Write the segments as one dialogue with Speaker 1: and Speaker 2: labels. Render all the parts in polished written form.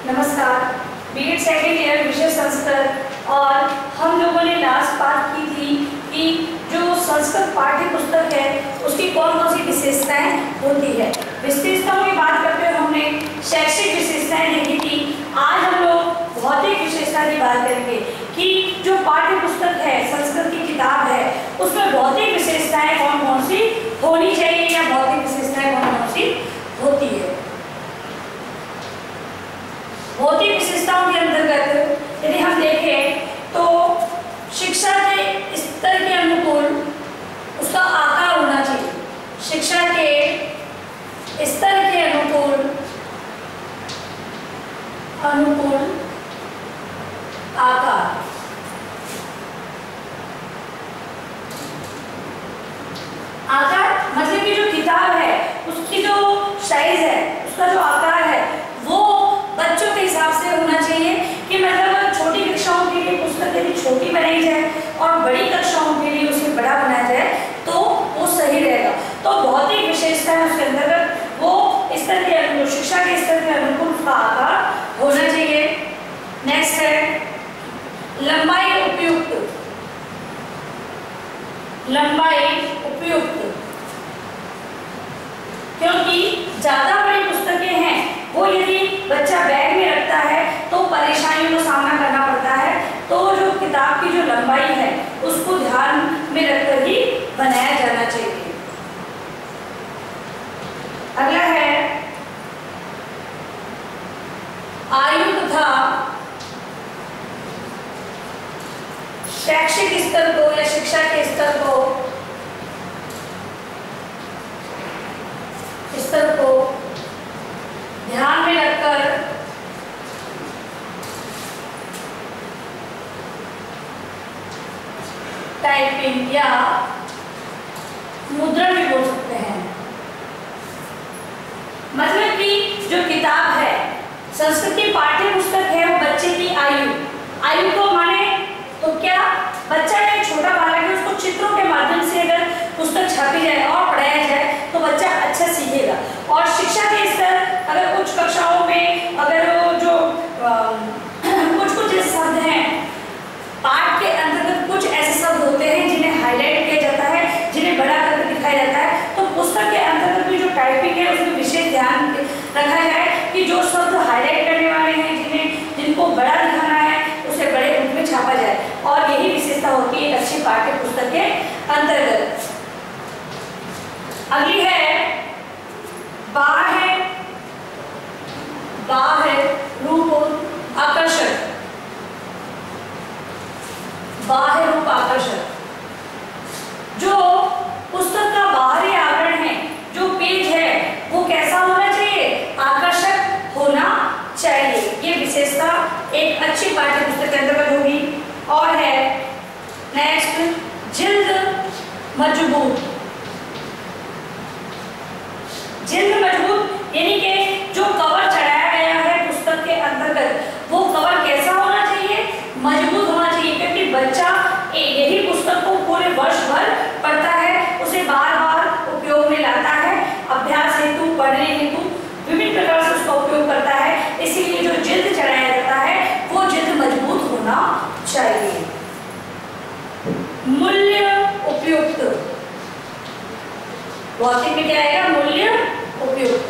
Speaker 1: नमस्कार। BEd second year विषय संस्कृत, और हम लोगों ने लास्ट बात की थी कि जो संस्कृत पाठ्य पुस्तक है उसकी कौन कौन सी विशेषताएं होती है। विशेषताओं की बात करते हुए हमने शैक्षिक विशेषताएं देखी थी। आज हम लोग भौतिक विशेषता की बात करेंगे कि जो पाठ्य पुस्तक है, संस्कृत की किताब है, उसमें भौतिक विशेषताएं कौन कौन सी होनी चाहिए या भौतिक विशेषताएं कौन कौन सी होती है। भौतिक विशेषताओं के अंतर्गत यदि हम देखें तो शिक्षा के स्तर के अनुकूल उसका आकार होना चाहिए। शिक्षा के स्तर के अनुकूल आकार। आकार मतलब कि जो किताब है उसकी जो साइज है, उसका जो आकार है वो बच्चों के हिसाब से होना चाहिए कि मतलब छोटी कक्षाओं के लिए पुस्तक यदि छोटी बनाई जाए और बड़ी कक्षाओं के लिए उसे बड़ा बनाया जाए तो वो सही रहेगा। तो भौतिक विशेषता है उसके अंतर्गत वो स्तर के अनुकूल, शिक्षा के स्तर के अनुकूल उसका आकार होना चाहिए। नेक्स्ट है लंबाई उपयुक्त। लंबाई उपयुक्त, क्योंकि ज्यादा बड़ी पुस्तकें हैं वो यदि बच्चा बैग में रखता है तो परेशानियों का सामना करना पड़ता है। तो जो किताब की जो लंबाई है उसको ध्यान में रखकर ही बनाया जाना चाहिए। अगला है आयु तथा शैक्षिक स्तर को या शिक्षा के स्तर को ध्यान में रखकर टाइपिंग या मुद्रण भी बोल सकते हैं। मतलब कि जो किताब है, संस्कृत की पाठ्य पुस्तक है, वो बच्चे की आयु को माने तो क्या बच्चा या छोटा बालक है उसको चित्रों के माध्यम से अगर पुस्तक छापी जाए और पढ़ाया जाए तो बच्चा अच्छा सीखेगा। और शिक्षा के स्तर अगर कुछ कक्षाओं में अगर वो जो कुछ शब्द हैं पाठ के अंतर्गत, कुछ ऐसे शब्द होते हैं जिन्हें हाईलाइट किया जाता है, जिन्हें बड़ा करके दिखाया जाता है, तो पुस्तक के अंतर्गत भी जो टाइपिंग है उसमें विशेष ध्यान रखा जाए कि जो शब्द हाईलाइट करने वाले हैं, जिनको बड़ा दिखाना है, उसे बड़े रूप में छापा जाए। और यही विशेषता होती है अच्छी पाठ्य पुस्तक के अंतर्गत। अगली है बाह्य रूप आकर्षक। बाह्य रूप आकर्षक, जो पुस्तक का बाहरी आवरण है, जो पेज है, वो कैसा होना चाहिए? आकर्षक होना चाहिए। ये विशेषता एक अच्छी पाठ्य पुस्तक के अंतर्गत होगी। और है नेक्स्ट जिल्द मजबूत। जिल्द मजबूत यानी कि जो कवर चढ़ाया गया है पुस्तक के अंतर्गत वो कवर कैसा होना चाहिए? मजबूत होना चाहिए, क्योंकि बच्चा यही पुस्तक को पूरे वर्ष भर पढ़ता है, उसे बार बार उपयोग में लाता है, अभ्यास हेतु, पढ़ने हेतु विभिन्न प्रकार से उसका उपयोग करता है। इसीलिए जो जिल्द चढ़ाया जाता है वो जिल्द मजबूत होना चाहिए। मूल्य उपयुक्त, भौतिक में क्या आएगा? मूल्य उपयुक्त।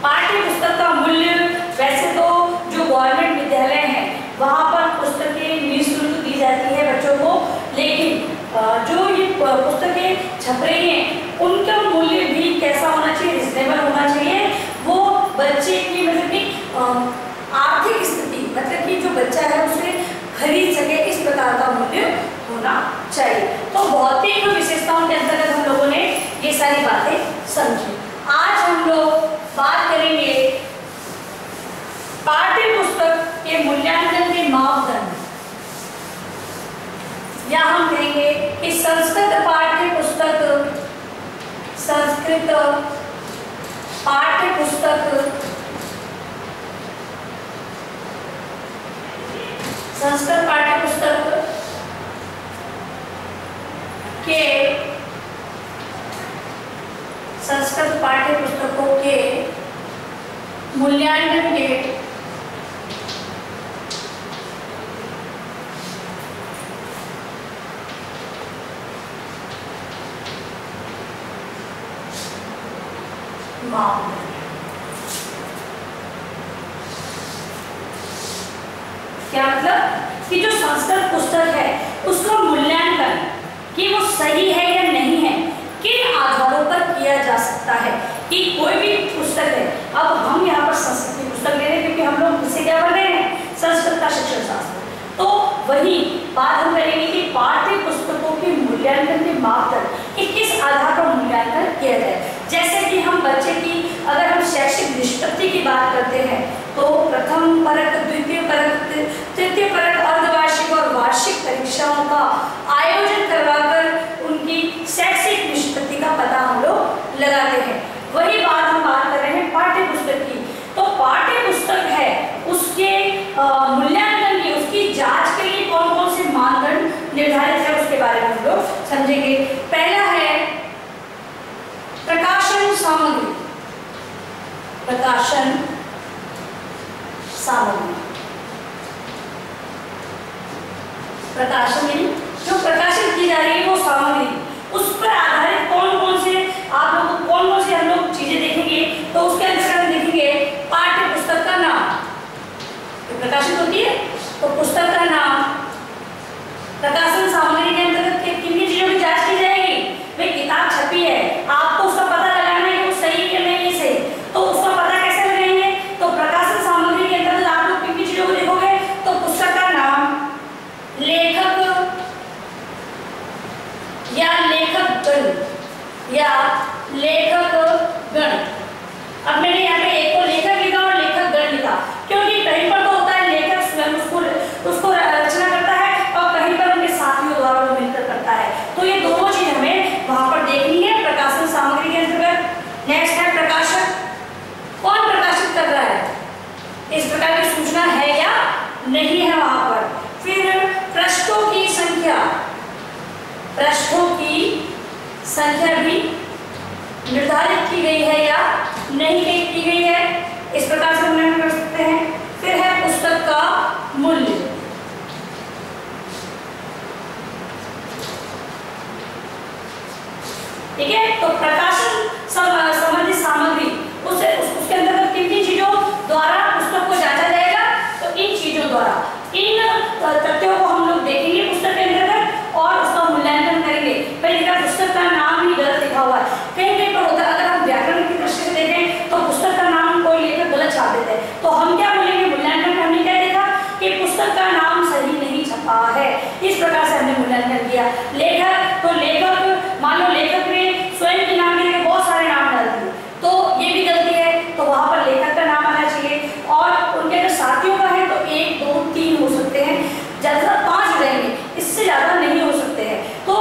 Speaker 1: पाठ्य पुस्तक का मूल्य वैसे तो जो गवर्नमेंट विद्यालय हैं वहां पर पुस्तकें निःशुल्क दी जाती है बच्चों को, लेकिन जो ये पुस्तकें छप रही हैं उनका मूल्य भी कैसा होना चाहिए? रिजनेबल होना चाहिए। वो बच्चे की मतलब कि आर्थिक स्थिति, मतलब कि जो बच्चा है उसे खरीद सके, इस प्रकार का मूल्य होना चाहिए। तो भौतिक विशेषताओं के अंतर्गत हम लोगों ने ये सारी बातें समझी। आज हम लोग बात करेंगे पाठ्य पुस्तक के मूल्यांकन के मापदंड, या हम कहेंगे कि संस्कृत पाठ्य पुस्तक के संस्कृत पाठ्य पुस्तकों के मूल्यांकन के मापदंड। क्या मतलब कि जो संस्कृत पुस्तक है उसका मूल्यांकन कि वो सही है या नहीं है किन आधारों पर किया जा सकता है। कि कोई भी पुस्तक है, अब हम यहाँ पर संस्कृत की पुस्तक ले रहे हैं क्योंकि हम लोग इसे क्या पढ़ रहे हैं, संस्कृत का शिक्षण शास्त्र। तो वही बात हम करेंगे कि पाठ्य पुस्तकों के मूल्यांकन के मापदंड कि किस आधार पर मूल्यांकन किया जाए। जैसे कि हम बच्चे की अगर हम शैक्षिक निष्पत्ति की बात करते हैं तो प्रथम परक, द्वितीय परक, तृतीय परक, अर्धवार्षिक और वार्षिक परीक्षाओं का आयोजन करवाकर उनकी शैक्षिक निष्पत्ति का पता हम लोग लगाते हैं। वही बात हम बात कर रहे हैं पाठ्य पुस्तक की। तो पाठ्य पुस्तक है उसके मूल्यांकन की, उसकी जांच के लिए कौन कौन से मानदंड निर्धारित है उसके बारे में हम लोग समझेंगे। पहला है प्रकाशन सामग्री। प्रकाशन सामग्री, प्रकाशन यानी जो प्रकाशित की जा रही है वो सामग्री, उस पर आधारित कौन कौन से आप लोगों को कौन कौन से हम लोग चीजें देखेंगे। तो उसके अंदर हम देखेंगे पाठ्य पुस्तक का नाम, तो प्रकाशित होती है तो पुस्तक का नाम। प्रकाशन सामग्री के अंतर्गत किन चीजों की जांच की जाएगी। भाई किताब छपी है, आपको उसका पता लगाना है कि वो सही है नहीं है सही, तो उसका पता कैसे लगाएंगे। तो प्रकाशन सामग्री के अंतर्गत आप लोग किन चीजों को देखोगे। तो पुस्तक का नाम, लेखक या लेखकगण या लेखकगण। अब मैंने यहाँ पे एक को लेखक लिखा और लेखकगण लिखा क्योंकि कहीं पर तो होता है लेखक स्वयं उसको रचना करता है और कहीं पर उनके साथियों द्वारा वो मिलकर करता है। तो ये दोनों चीज हमें वहां पर देखनी है प्रकाशन सामग्री के अंतर्गत। नेक्स्ट है प्रकाशक, कौन प्रकाशित कर रहा है, इस प्रकार की सूचना है या नहीं है वहां पर। फिर पृष्ठों की संख्या, पृष्ठों की संख्या भी निर्धारित की गई है या नहीं की गई है, इस प्रकार से हम कर सकते हैं। फिर है पुस्तक का मूल्य, ठीक है। तो प्रकाशन संबंधित सामग्री उसके अंतर्गत किन चीजों द्वारा पुस्तक को जांचा जाएगा। तो इन चीजों द्वारा, इन तथ्यों को हम लोग देखेंगे पुस्तक के अंतर्गत और उसका मूल्यांकन करेंगे। पहले देखा पुस्तक का नाम ही गलत लिखा हुआ है, कहीं कहीं पर होता है। अगर हम व्याकरण की दृष्टि से देखें तो पुस्तक का नाम कोई लेकर गलत छाप देते हैं, तो हम क्या बोलेंगे मूल्यांकन में हमने क्या देखा कि पुस्तक का नाम सही नहीं छपा है। इस प्रकार से हमने मूल्यांकन किया। लेखक, तो लेखक मान लो लेखक ने स्वयं के नाम के बहुत सारे नाम डाल दिए तो ये भी गलती है, तो वहां पर लेखक का नाम आना चाहिए। और उनके अगर साथियों का है तो 1, 2, 3 हो सकते हैं, ज्यादा 5 रहेंगे, इससे ज्यादा नहीं हो सकते हैं। तो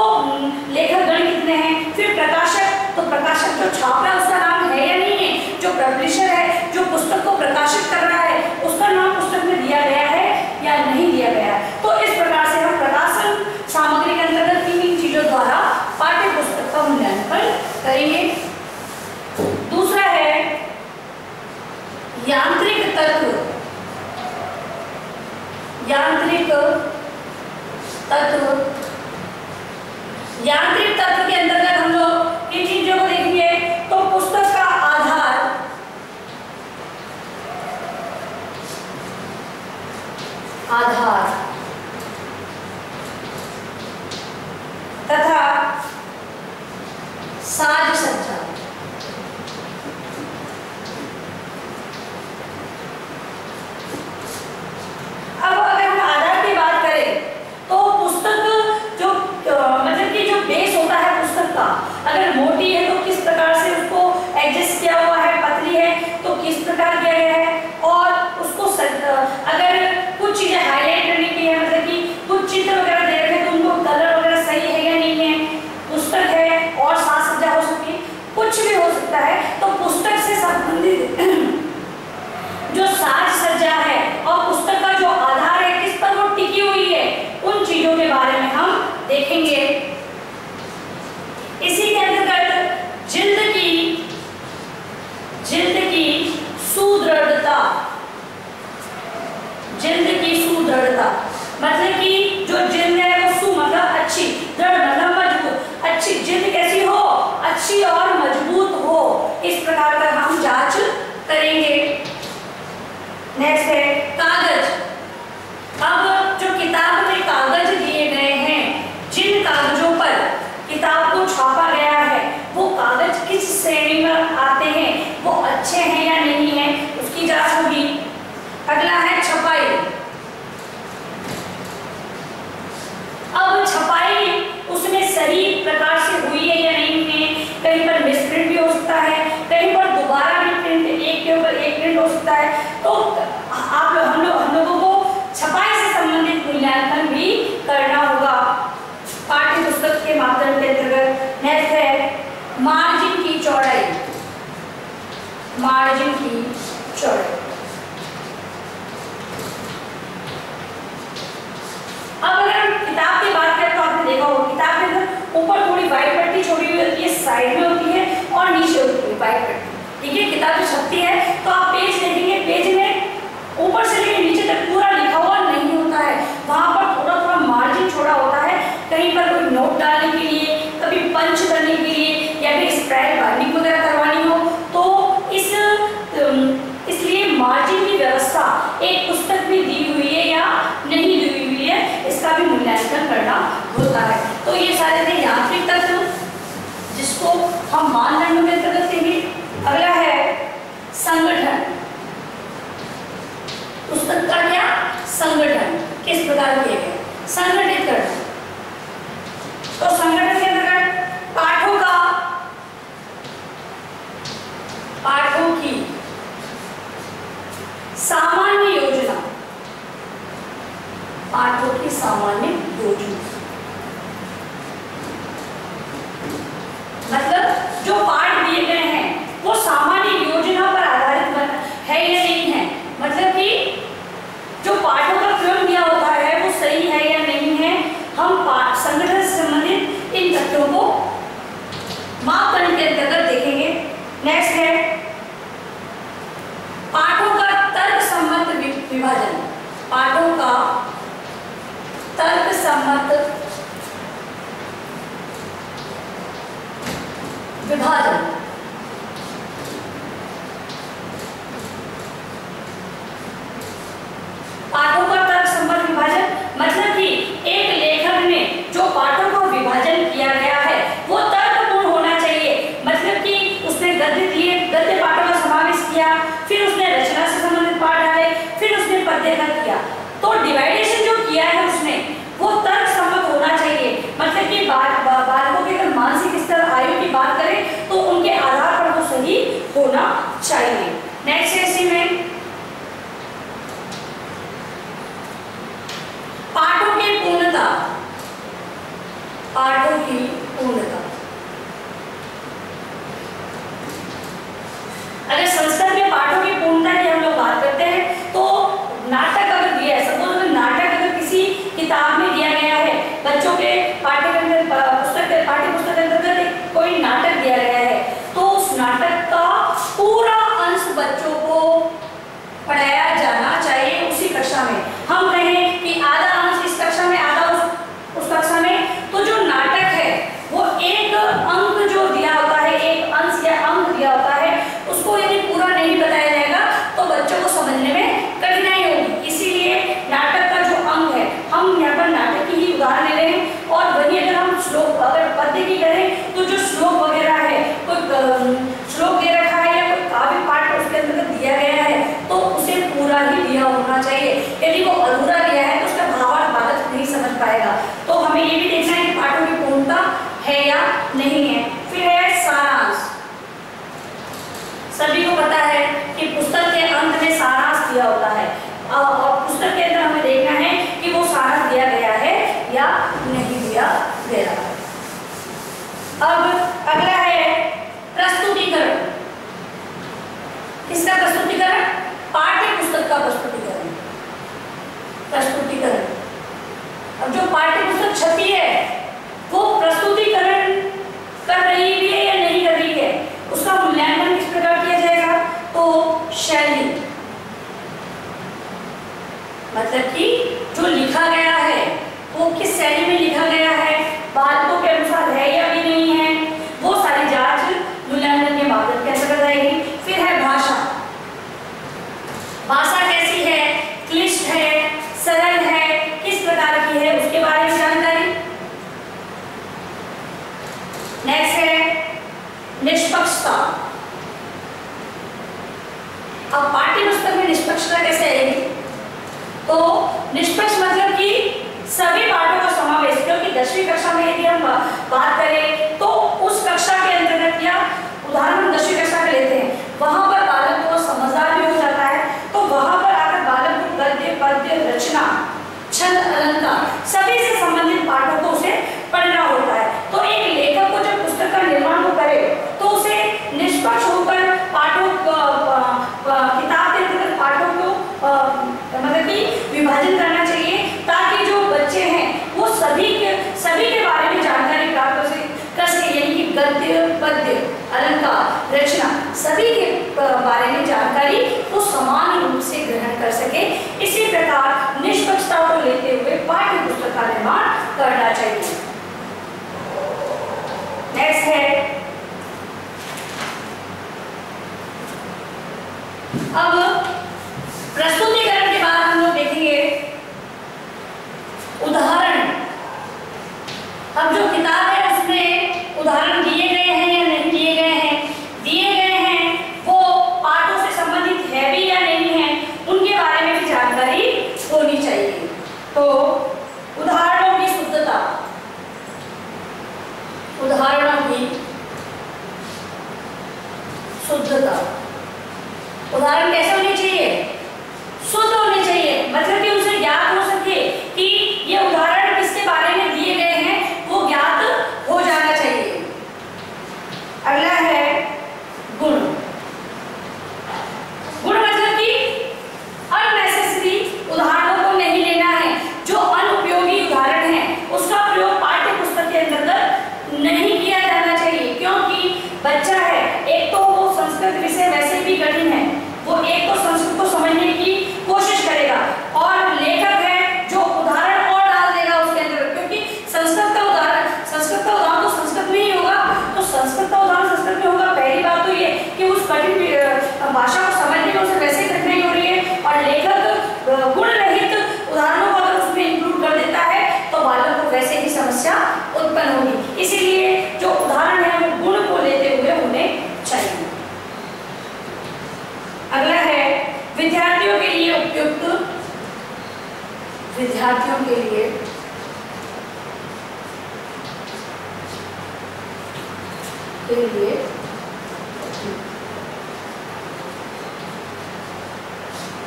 Speaker 1: लेखकगण कितने हैं। फिर प्रकाशक, तो प्रकाशक जो छाप रहा है उसका नाम है या नहीं है, जो पब्लिशर है जो पुस्तक को प्रकाशित कर रहा है उसका नाम पुस्तक में दिया गया है या नहीं दिया गया है। तो इस प्रकार से हम प्रकाशन सामग्री के अंतर्गत किन चीजों द्वारा पाठ्य पुस्तक का मूल्यांकन करेंगे। दूसरा है यांत्रिक तत्व। यांत्रिक तत्व, यांत्रिक तत्व के अंतर्गत हम लोग किन चीजों को देखेंगे। तो पुस्तक का आधार, आधार तथा साज सज्जा। अब अगर हम आधार की बात करें तो पुस्तक जो मतलब कि जो बेस होता है पुस्तक का, अगर मोटी है तो किस प्रकार से उसको एडजस्ट किया हुआ है, पतली है तो किस प्रकार किया गया है, और उसको अगर कुछ चीजें हाईलाइट करने की मतलब कि जो जिल्द है वो सु मतलब अच्छी, दृढ़ मतलब मजबूत। अच्छी जिल्द कैसी हो? अच्छी और मजबूत हो। इस प्रकार का हम जांच करेंगे। नेक्स्ट है कागज। अब जो किताब में कागज दिए गए हैं, जिन कागजों पर किताब को छापा गया है वो कागज किस श्रेणी में आते हैं, वो अच्छे हैं या नहीं है, उसकी जांच होगी। अगला है छपाई। अब छपाई उसमें सही प्रकार से हुई है या नहीं है, कहीं पर मिसप्रिंट भी हो सकता है, कहीं पर दोबारा भी प्रिंट एक के ऊपर एक प्रिंट हो सकता है। तो हम लोगों को छपाई से संबंधित मूल्यांकन भी करना होगा पाठ्य पुस्तक के माध्यम के अंतर्गत। नेक्स्ट है मार्जिन की चौड़ाई। मार्जिन की चौड़ाई। अब अगर हम किताब की बात करें तो आपने देखा होगा किताब के अंदर ऊपर थोड़ी व्हाइट पट्टी छोड़ी हुई होती है, साइड में होती है और नीचे होती है व्हाइट पट्टी। ठीक है, किताब जो छपती है तो आप पेज देखेंगे, पेज में ऊपर से लेकर नीचे तक पूरा लिखा हुआ नहीं होता है, वहां पर थोड़ा थोड़ा मार्जिन छोड़ा होता है, कहीं पर कोई नोट डालने के लिए, कभी पंच करने के लिए या फिर स्प्रेड बाइंडिंग वगैरह करवानी हो तो इसलिए मार्जिन की व्यवस्था एक पुस्तक में दी हुई है या नहीं दी हुई है, इसका भी मूल्यांकन करना होता है। तो ये सारे थे यांत्रिक तत्व जिसको हम मानदंडों के अंतर्गत कहेंगे। अगला है संगठन। पुस्तक का क्या संगठन किस प्रकार किया गया, संगठित करना। तो संगठन के अंतर्गत पाठों की सामान्य योजना, पाठों की सामान्य योजना मतलब जो पाठ दिए गए हैं वो सामान्य योजना पर आधारित है या नहीं है, मतलब कि जो पाठों का क्रम दिया होता है वो सही है या नहीं है, हम संगठन से संबंधित इन तथ्यों को मापदंड के अंतर्गत देखेंगे। नेक्स्ट है पाठों का तर्कसम्मत विभाजन। पाठों का तर्कसम्मत विभाजन। पाठों का तर्कसम्मत विभाजन मतलब कि एक लेखक ने जो पाठों का विभाजन किया गया है वो तर्कपूर्ण होना चाहिए, मतलब कि उसने गद्य दिए, गद्य पाठों का समावेश किया, फिर उसने रचना से संबंधित पाठ डाले, फिर उसने पद्य का किया, तो डिवाइडेशन जो किया है उसने वो तर्कसम्मत होना चाहिए। मतलब कि बालकों के अगर मानसिक स्तर आयु की बात करें तो उनके आधार पर वो सही होना चाहिए। नेक्स्ट है इसी में पाठों की पूर्णता। पाठों की पूर्णता अगर संस्कृत में पाठों की पूर्णता की हम लोग बात करते हैं तो नाटक अगर दिया है, सपोज अगर नाटक अगर किसी किताब में दिया गया है, बच्चों के पाठ्य पुस्तक के अंतर्गत कोई नाटक दिया गया है तो उस नाटक का पूरा अंश बच्चों को पढ़ाया जाना चाहिए उसी कक्षा में। हम कहें कि आधा अंश इस कक्षा में, आधा उस कक्षा में, तो जो नाटक है वो एक अंक जो दिया होता है, एक अंश या अंक दिया होता है, उसको यदि पूरा नहीं बताया जाएगा तो बच्चों को समझने में कठिनाई होगी। इसीलिए नाटक का जो अंक है, हम यहाँ पर नाटक की ही उदाहरण ले रहे हैं, और वही अगर हम श्लोक अगर पद्य की करें तो जो श्लोक वगैरह है, कोई श्लोक दे रखा है या कोई काव्य पाठ उसके अंतर्गत दिया गया है तो उसे पूरा ही दिया होना चाहिए। यदि वो अधूरा दिया है तो उसका भावार्थ बालक नहीं समझ पाएगा। तो हमें ये भी देखना है कि पाठों की पूर्णता है या नहीं है। फिर है सारांश। सभी को पता है कि पुस्तक के अंत में सारांश दिया होता है और पुस्तक के अंदर हमें देखना है कि वो सारांश दिया गया है या नहीं दिया गया। अब अगला है प्रस्तुतिकरण। किसका प्रस्तुतिकरण? पाठ्य पुस्तक का प्रस्तुतिकरण। प्रस्तुतिकरण अब जो पाठ्य पुस्तक छपी है वो प्रस्तुतिकरण कर रही है या नहीं कर रही है, उसका मूल्यांकन किस प्रकार किया जाएगा? तो शैली, मतलब कि जो लिखा गया है वो किस शैली में लिखा गया है, बालकों के अनुसार है या भी नहीं है, वो सारी जांच मूल्यांकन के माध्यम के अंतर्गत आएगी। फिर है भाषा। भाषा कैसी है, क्लिष्ट है, सरल है, किस प्रकार की है, उसके बारे में जानकारी। नेक्स्ट है निष्पक्षता। अब पाठ्य पुस्तक में निष्पक्षता कैसे आएगी, तो निष्पक्ष मतलब कि सभी पाठों का समावेश, क्योंकि 10वीं कक्षा में यदि हम बात करें तो उस कक्षा के अंतर्गत, या उदाहरण 10वीं कक्षा का लेते हैं, वहां पर बालक को समझदार भी हो जाता है, तो वहां पर आकर बालक को गद्य पद्य रचना छंद अलंकार सभी से संबंधित पाठों को उसे पढ़ना होता है। तो एक लेखक को जब पुस्तक का निर्माण वो करे तो उसे निष्पक्ष होकर पाठों किताब के अंतर्गत पाठों को मतलब कि विभाजन करना चाहिए, ताकि जो बच्चे हैं वो सभी के बारे में जानकारी प्राप्त कर सके, यानी कि गद्य पद्य अलंकार रचना सभी के बारे में जानकारी वो समान रूप से ग्रहण कर सके। इसी प्रकार निष्पक्षता को लेते हुए पाठ्य पुस्तक का निर्माण करना चाहिए। नेक्स्ट है, अब प्रस्तुतिकरण के बाद हम लोग देखेंगे उदाहरण। अब जो किताब है उसमें उदाहरण दिए गए हैं या नहीं दिए गए हैं, दिए गए हैं वो पाठों से संबंधित है भी या नहीं है, उनके बारे में भी जानकारी होनी चाहिए। तो उदाहरणों की शुद्धता, उदाहरणों की शुद्धता, उदाहरण कैसे होने चाहिए, शुद्ध होने चाहिए, मतलब कि उसे ज्ञात हो सके कि ये उदाहरण किसके बारे में दिए गए हैं, वो ज्ञात हो जाना चाहिए। अगला है गुण। गुण मतलब कि अननेसेसरी उदाहरणों को नहीं लेना है, जो अनुपयोगी उदाहरण है उसका प्रयोग पाठ्य पुस्तक के अंतर्गत नहीं किया जाना चाहिए, क्योंकि बच्चा है, एक तो वो संस्कृत विषय वैसे भी कठिन है, वो एक तो संस्कृत को समझने की कोशिश करेगा, और लेखक है जो उदाहरण और डाल देगा उसके अंदर, क्योंकि संस्कृत का उदाहरण तो संस्कृत में ही होगा, तो संस्कृत का उदाहरण संस्कृत में होगा। पहली बात तो ये कि उस कठिन भाषा को समझने में उसे वैसे कठिनाई हो रही है, और लेखक गुण रहित उदाहरणों को अगर उसमें इंक्लूड कर देता है तो बालक को वैसे ही समस्या उत्पन्न होगी। इसीलिए जो उदाहरण है वो गुण को लेते हुए होने चाहिए। अगला है विद्यार्थियों के लिए उपयुक्त, विद्यार्थियों के लिए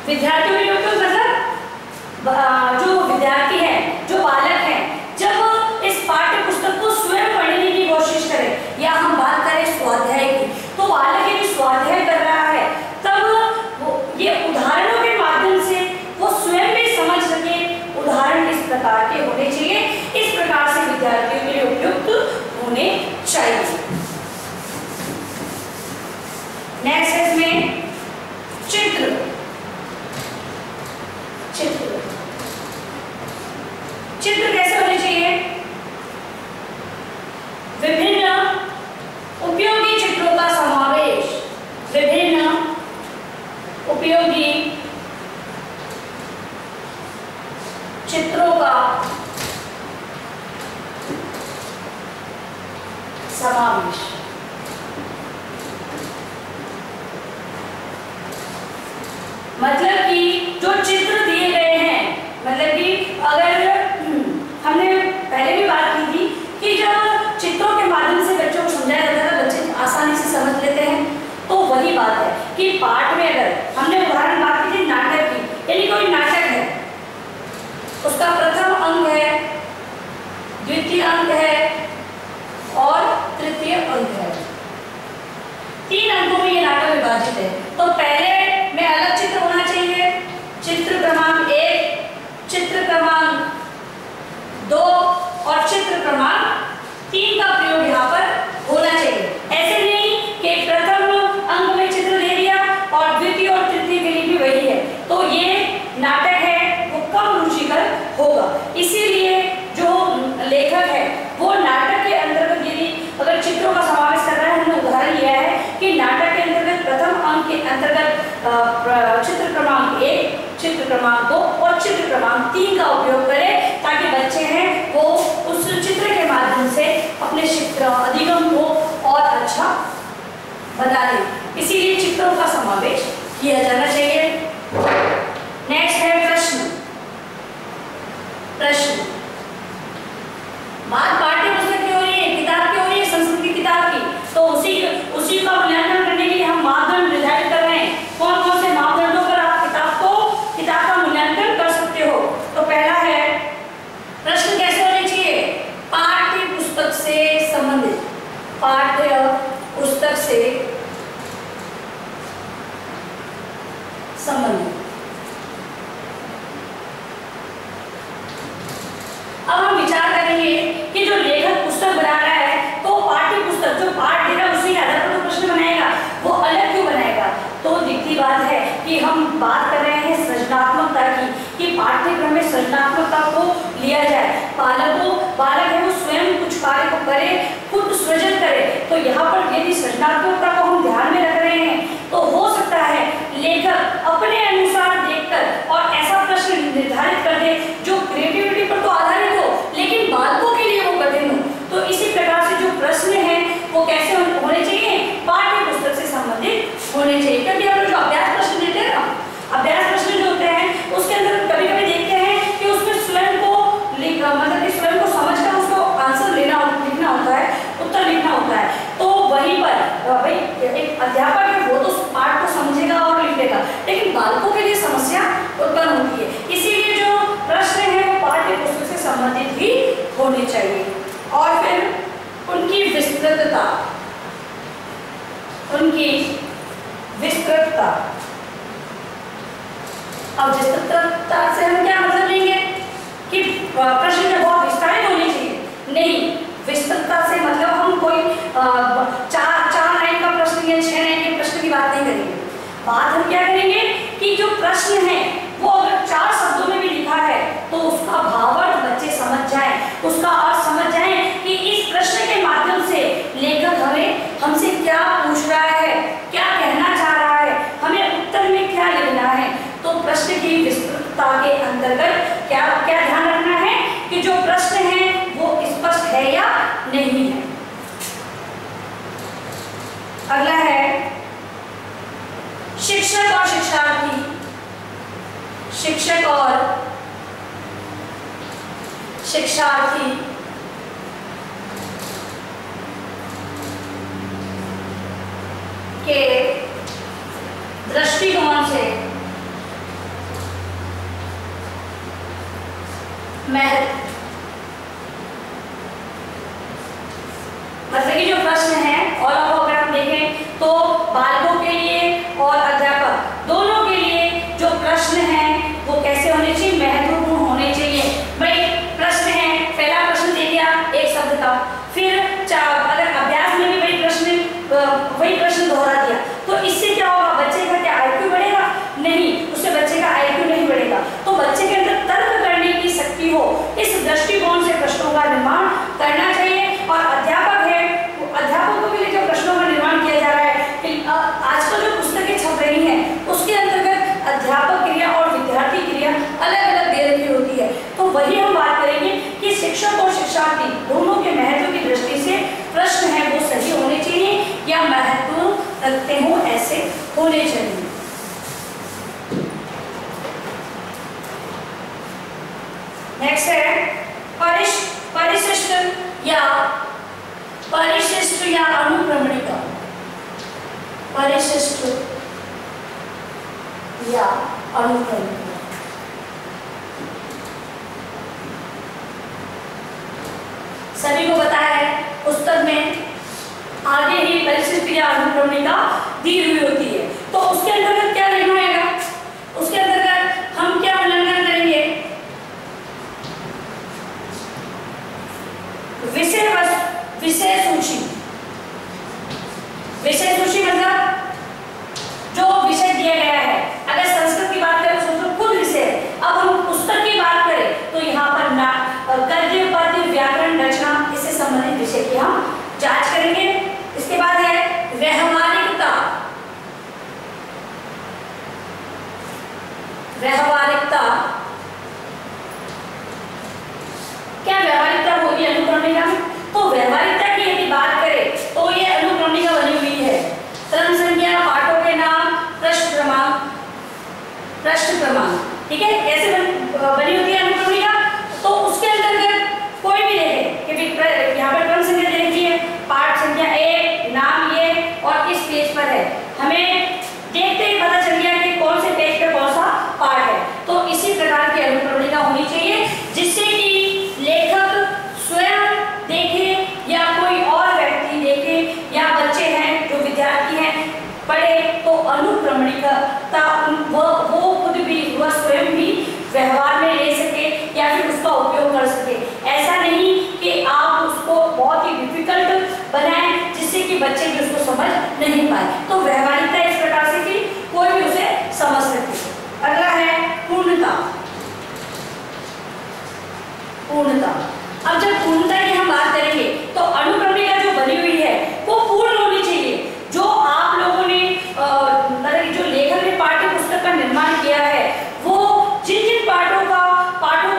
Speaker 1: विद्यार्थियों के लिए उपयुक्त मतलब जो विद्यार्थी है, जो बालक है, जब इस पाठ्य पुस्तक को स्वयं पढ़ने की कोशिश करे, या हम बात करें स्वाध्याय की, तो बालक यदि स्वाध्याय कर रहा है तब ये उदाहरणों के माध्यम से वो स्वयं भी समझ सके उदाहरण किस प्रकार के होने चाहिए। इस प्रकार से विद्यार्थियों के लिए उपयुक्त होने चाहिए। नेक्स्ट है इसमें चित्र। चित्र कैसे होने चाहिए, विभिन्न उपयोगी चित्रों का समावेश, विभिन्न उपयोगी चित्रों का समावेश। मतलब कि जो चित्र दिए गए हैं, मतलब कि अगर हमने पहले भी बात की थी कि जब चित्रों के माध्यम से बच्चों को समझाया जाता है बच्चे आसानी से समझ लेते हैं, तो वही बात है कि पाठ में अगर हमने उदाहरण बात की थी नाटक की, यानी कोई नाटक है, उसका प्रथम अंक है, द्वितीय अंक है और तृतीय अंक है, 3 अंकों में ये नाटक विभाजित है। तो पहले में अलग चित्र होना चाहिए, चित्र क्रमांक 1, चित्र क्रमांक 2 और चित्र क्रमांक 3 का प्रयोग यहाँ पर होना चाहिए। ऐसे नहीं कि प्रथम अंक में चित्र दे दिया और द्वितीय और तृतीय के लिए भी वही है। तो ये नाटक है वो अंतर्गत चित्र क्रमांक 1, चित्र क्रमांक 2 और चित्र क्रमांक 3 का उपयोग करें, ताकि बच्चे हैं वो उस चित्र के माध्यम से अपने चित्र अधिगम को और अच्छा बना लें। इसीलिए चित्रों का समावेश किया जाना चाहिए। नेक्स्ट है प्रश्न। प्रश्न बात पाठ्य पुस्तक की हो रही है, किताब की हो रही है, संस्कृत की किताब की, तो उसी का मूल्यांकन करने के लिए हम मापदंड निर्धारित कर रहे हैं। कौन कौन से मापदंडों पर आप किताब का मूल्यांकन कर सकते हो। तो पहला है, प्रश्न कैसे होने चाहिए, पाठ्य पुस्तक से संबंधित, पाठ्य पुस्तक से संबंधित। अब हम विचार करेंगे कि जो लेखक पुस्तक बना रहा है, तो पाठ्य पुस्तक जो पाठ देगा उसी के आधार पर जो प्रश्न बनाएगा वो अलग क्यों बनाएगा। तो दिखती बात है कि हम बात कर रहे हैं सृजनात्मकता की, कि पाठ्यक्रम में सृजनात्मकता को लिया जाए। बालक है वो स्वयं कुछ कार्य को करे, खुद सृजन करे। तो यहाँ पर यदि सृजनात्मकता को हम ध्यान में रख रहे हैं, तो हो सकता है लेखक अपने अनुसार देखकर और ऐसा प्रश्न निर्धारित कर दे जो क्रिएटिविटी पर तो आधारित हो, लेकिन बालकों के लिए वो कठिन हो। तो इसी प्रकार से जो प्रश्न है वो कैसे होने चाहिए, पाठ्य पुस्तक से संबंधित होने चाहिए। क्योंकि हम जो अभ्यास प्रश्न देते हैं ना, अभ्यास प्रश्न जो होते हैं उसके अंदर कभी कभी देखते हैं कि उसमें स्वयं को मतलब कि स्वयं को समझकर उसको आंसर लिखना होता है, उत्तर लिखना होता है। तो वहीं पर भाई एक अध्यापक है वो तो पाठ को समझेगा और लिख देगा, लेकिन बालकों के लिए समस्या उत्पन्न होती है। इसीलिए जो प्रश्न है वो पाठ्य पुस्तक से संबंधित भी होने चाहिए। और फिर उनकी विस्तृतता, उनकी विस्तृतता। अब विस्तृतता से हम क्या मतलब लेंगे कि प्रश्न जो बहुत विस्तारित होने चाहिए, नहीं, विस्तृतता से मतलब हम कोई 4 लाइन का प्रश्न या 6 लाइन के प्रश्न की बात नहीं करेंगे। बात हम क्या करेंगे कि जो प्रश्न है वो अगर 4 शब्दों में भी लिखा है तो उसका भावार्थ बच्चे समझ जाएं, उसका अर्थ समझ जाएं कि इस प्रश्न के माध्यम से लेखक हमसे क्या पूछ रहा है, क्या कहना चाह रहा है, हमें उत्तर में क्या लिखना है। तो प्रश्न की विस्तृतता के अंतर्गत क्या ध्यान रखना है कि जो प्रश्न है वो स्पष्ट है या नहीं है। अगला है शिक्षक और शिक्षार्थी। शिक्षक और शिक्षार्थी के दृष्टिकोण से महत्व, मतलब कि जो प्रश्न है और अगर हम देखें तो बालकों के लिए और अध्यापक दोनों के लिए जो प्रश्न है वो कैसे होने चाहिए, महत्वपूर्ण होने चाहिए। भाई प्रश्न है, पहला प्रश्न दे दिया एक शब्द का, फिर अगर अभ्यास में भी वही प्रश्न दोहरा दिया, तो इससे क्या होगा, बच्चे का क्या आईक्यू बढ़ेगा? नहीं, उससे बच्चे का आईक्यू नहीं बढ़ेगा। तो बच्चे के अंदर तर्क करने की शक्ति हो, इस दृष्टिकोण से प्रश्नों का निर्माण करना चाहिए। और अध्यापक है, अध्यापकों के लिए जो प्रश्नों का निर्माण किया जा रहा है कि आजकल जो पुस्तकें छप रही हैं उसके अंतर्गत अध्यापक क्रिया और विद्यार्थी क्रिया अलग अलग दे रखी होती है। तो वही हम बात करेंगे कि शिक्षक और शिक्षार्थी दोनों के महत्व की दृष्टि से प्रश्न है वो सही होने चाहिए या महत्व रखते हो ऐसे होने चाहिए। नेक्स्ट है परिशिष्ट या अनुक्रमणिका। परिशिष्ट या अनुक्रमणिका। सभी को पता है पुस्तक में आगे ही परिशिष्ट या अनुक्रमणिका दी हुई होती है। तो उसके अंतर्गत क्या लिखना है, उसके अंतर्गत हम क्या उल्लंघन करेंगे, विषय सूची। विषय सूची मतलब जो विषय दिया गया है, अगर संस्कृत की बात करें संस्कृत खुद विषय है। अब हम पुस्तक की बात करें तो यहाँ पर गद्य पद्य व्याकरण रचना इससे संबंधित विषय की हम जांच करेंगे। इसके बाद है व्यवहारिकता। व्यवहारिकता, क्या व्यवहारिकता होगी अनुक्रमणिका में? तो व्यवहारिकता की यदि बात करें तो ये अनुक्रमणिका बनी हुई है। क्रम संख्या, पाठों के नाम, पृष्ठ क्रमांक, ठीक है, ऐसे बनी होती है अनुक्रमणिका। तो उसके अंतर्गत कोई भी देखे कि यहाँ पर क्रम संख्या दे रखी है, पाठ संख्या 1, नाम ये और इस पेज पर है, हमें देखते ही पता चल गया कि कौन से पेज पे कौन सा पाठ है। तो इसी प्रकार की अनुक्रमणिका होनी चाहिए जिससे कि लेखक स्वयं देखे या कोई और व्यक्ति देखे या बच्चे हैं जो विद्यार्थी हैं पढ़े, तो अनुक्रमणिका वो खुद भी, वह स्वयं भी व्यवहार में ले सके या फिर उसका उपयोग कर सके। ऐसा नहीं कि आप उसको बहुत ही डिफिकल्ट बनाएं जिससे कि बच्चे भी उसको समझ नहीं पाए। तो व्यवहारिकता इस प्रकार से कि कोई भी उसे समझ सके। अगला है पूर्णता। अब जब पूर्णता की हम बात करेंगे तो अनुक्रमणिका जो बनी हुई है वो पूर्ण होनी चाहिए। जो आप लोगों ने मतलब जो लेखक ने पाठ्य पुस्तक का निर्माण किया है वो जिन जिन पाठों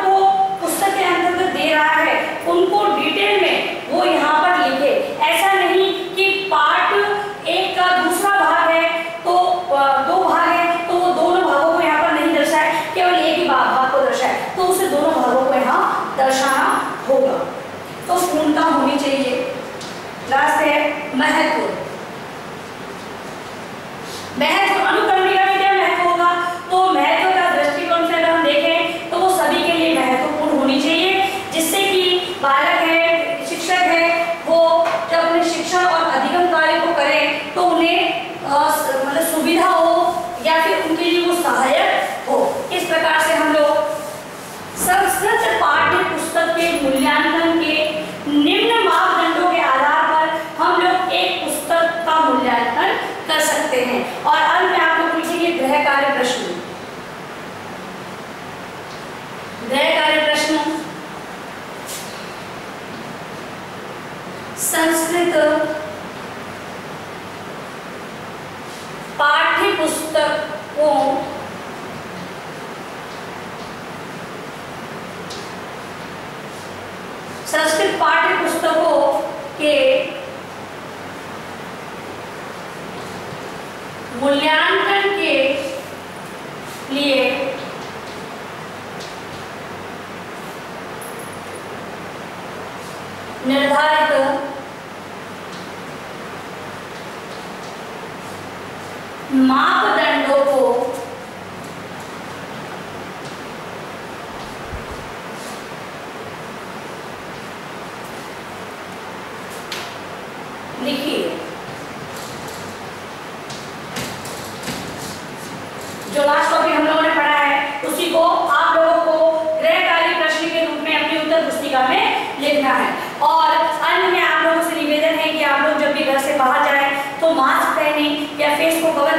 Speaker 1: को पुस्तक के अंतर्गत दे रहा है उनको डिटेल में वो यहाँ पर लिखे। ऐसा नहीं कि पाठ एक का दूसरा भाग है तो 2 भाग है तो वो दोनों भागों को यहाँ पर नहीं दर्शाए, केवल एक ही भाग को दर्शाए, तो उसे दोनों भागों को यहाँ दर्शाना होगा। तो पूर्णता होनी चाहिए। लास्ट है महत्व। अनुक्रमणिका में क्या महत्व होगा? तो महत्व का दृष्टिकोण से अगर हम देखें तो वो सभी के लिए महत्वपूर्ण होनी चाहिए, जिससे कि बालक है, शिक्षक है, वो जब अपने शिक्षण और अधिगम कार्य को करें तो उन्हें मतलब सुविधा हो या फिर उनके लिए वो सहायक हो। इस प्रकार से हम लोग संस्कृत पाठ्य पुस्तक के मूल्यांकन के निम्न मापदंडों के आधार पर हम लोग एक पुस्तक का मूल्यांकन कर सकते हैं। और अंत में आप लोग लिखेंगे गृह कार्य प्रश्न। संस्कृत पाठ्य पुस्तकों के मूल्यांकन के लिए निर्धारित मापदंडों को लिखिए। जो लास्ट टॉपिक हम लोगों ने पढ़ा है उसी को आप लोगों को गृहकार्य प्रश्न के रूप में अपनी उत्तर पुस्तिका में लिखना है। और अंत में आप लोगों से निवेदन है कि आप लोग जब भी घर से बाहर जाएं तो मास्क पहने या फेस को कवर